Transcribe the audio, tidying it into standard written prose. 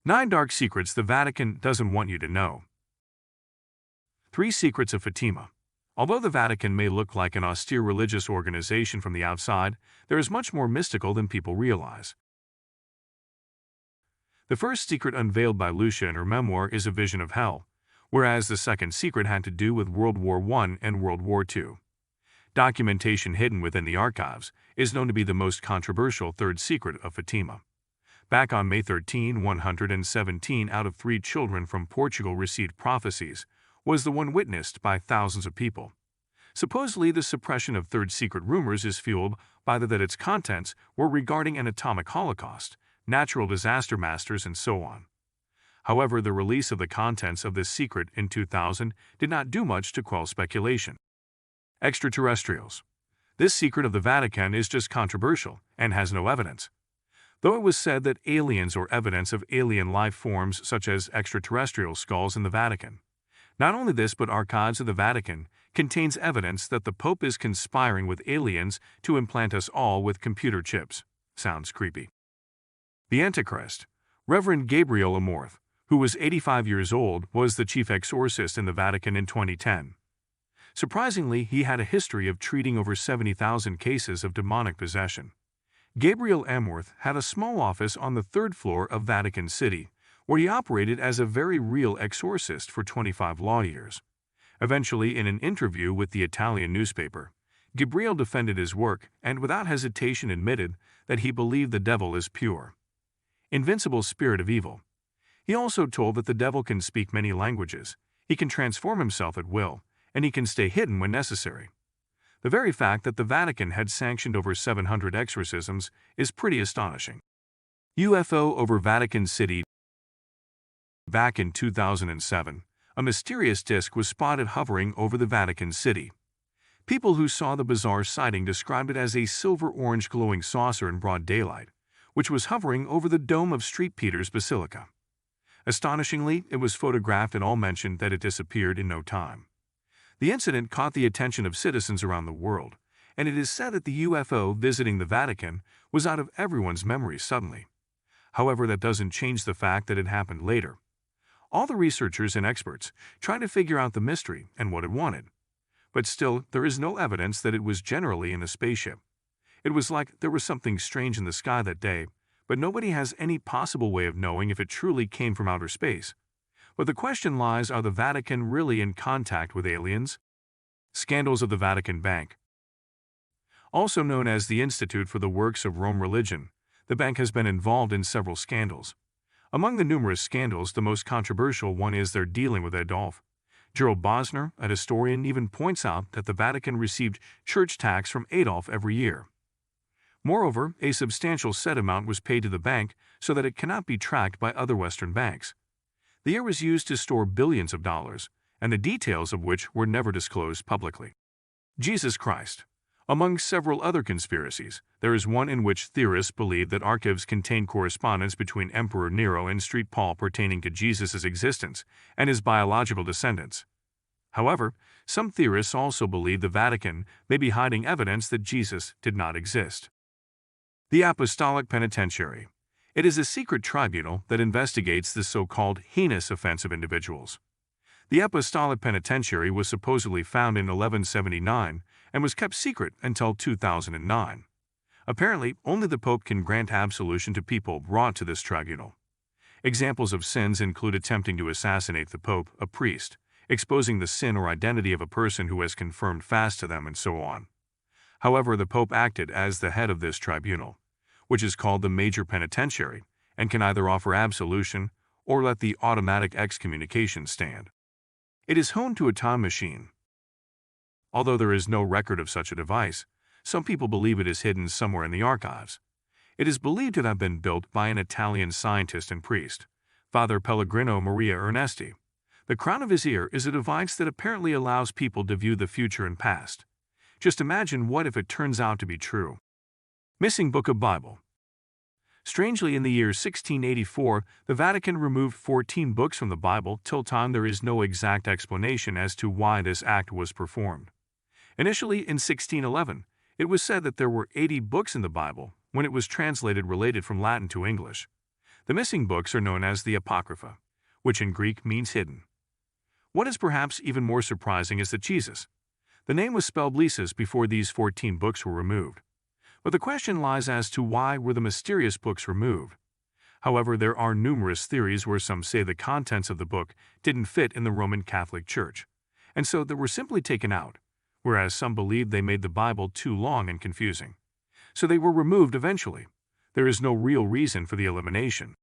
9 Dark Secrets the Vatican Doesn't Want You to Know. 3 Secrets of Fatima. Although the Vatican may look like an austere religious organization from the outside, there is much more mystical than people realize. The first secret unveiled by Lucia in her memoir is a vision of hell, whereas the second secret had to do with World War I and World War II. Documentation hidden within the archives is known to be the most controversial third secret of Fatima. Back on May 13, 117 out of 3 children from Portugal received prophecies, was the one witnessed by thousands of people. Supposedly, the suppression of third secret rumors is fueled by that its contents were regarding an atomic holocaust, natural disaster masters, and so on. However, the release of the contents of this secret in 2000 did not do much to quell speculation. Extraterrestrials. This secret of the Vatican is just controversial and has no evidence. Though it was said that aliens or evidence of alien life forms such as extraterrestrial skulls in the Vatican. Not only this, but archives of the Vatican contains evidence that the Pope is conspiring with aliens to implant us all with computer chips. Sounds creepy. The Antichrist. Reverend Gabriel Amorth, who was 85 years old, was the chief exorcist in the Vatican in 2010. Surprisingly, he had a history of treating over 70,000 cases of demonic possession. Gabriel Amorth had a small office on the 3rd floor of Vatican City, where he operated as a very real exorcist for 25 law years. Eventually, in an interview with the Italian newspaper, Gabriel defended his work and without hesitation admitted that he believed the devil is pure, invincible spirit of evil. He also told that the devil can speak many languages, he can transform himself at will, and he can stay hidden when necessary. The very fact that the Vatican had sanctioned over 700 exorcisms is pretty astonishing. UFO over Vatican City. Back in 2007, a mysterious disk was spotted hovering over the Vatican City. People who saw the bizarre sighting described it as a silver-orange glowing saucer in broad daylight, which was hovering over the dome of St. Peter's Basilica. Astonishingly, it was photographed and all mentioned that it disappeared in no time. The incident caught the attention of citizens around the world, and it is said that the UFO visiting the Vatican was out of everyone's memories suddenly. However, that doesn't change the fact that it happened later. All the researchers and experts tried to figure out the mystery and what it wanted. But still, there is no evidence that it was generally in a spaceship. It was like there was something strange in the sky that day, but nobody has any possible way of knowing if it truly came from outer space. But the question lies, are the Vatican really in contact with aliens? Scandals of the Vatican Bank. Also known as the Institute for the Works of Rome Religion, the bank has been involved in several scandals. Among the numerous scandals, the most controversial one is their dealing with Adolf. Gerald Bosner, a historian, even points out that the Vatican received church tax from Adolf every year. Moreover, a substantial set amount was paid to the bank so that it cannot be tracked by other Western banks. The year was used to store billions of dollars, and the details of which were never disclosed publicly. Jesus Christ. Among several other conspiracies, there is one in which theorists believe that archives contain correspondence between Emperor Nero and St. Paul pertaining to Jesus' existence and his biological descendants. However, some theorists also believe the Vatican may be hiding evidence that Jesus did not exist. The Apostolic Penitentiary. It is a secret tribunal that investigates the so-called heinous offense of individuals. The Apostolic Penitentiary was supposedly founded in 1179 and was kept secret until 2009. Apparently, only the Pope can grant absolution to people brought to this tribunal. Examples of sins include attempting to assassinate the Pope, a priest, exposing the sin or identity of a person who has confirmed fast to them, and so on. However, the Pope acted as the head of this tribunal, which is called the Major Penitentiary, and can either offer absolution or let the automatic excommunication stand. It is home to a time machine. Although there is no record of such a device, some people believe it is hidden somewhere in the archives. It is believed to have been built by an Italian scientist and priest, Father Pellegrino Maria Ernesti. The crown of his ear is a device that apparently allows people to view the future and past. Just imagine what if it turns out to be true. Missing Book of Bible. Strangely, in the year 1684, the Vatican removed 14 books from the Bible. Till time there is no exact explanation as to why this act was performed. Initially, in 1611, it was said that there were 80 books in the Bible when it was translated related from Latin to English. The missing books are known as the Apocrypha, which in Greek means hidden. What is perhaps even more surprising is that Jesus. The name was spelled Lysis before these 14 books were removed. But the question lies as to why were the mysterious books removed. However, there are numerous theories where some say the contents of the book didn't fit in the Roman Catholic Church, and so they were simply taken out, whereas some believed they made the Bible too long and confusing. So they were removed eventually. There is no real reason for the elimination.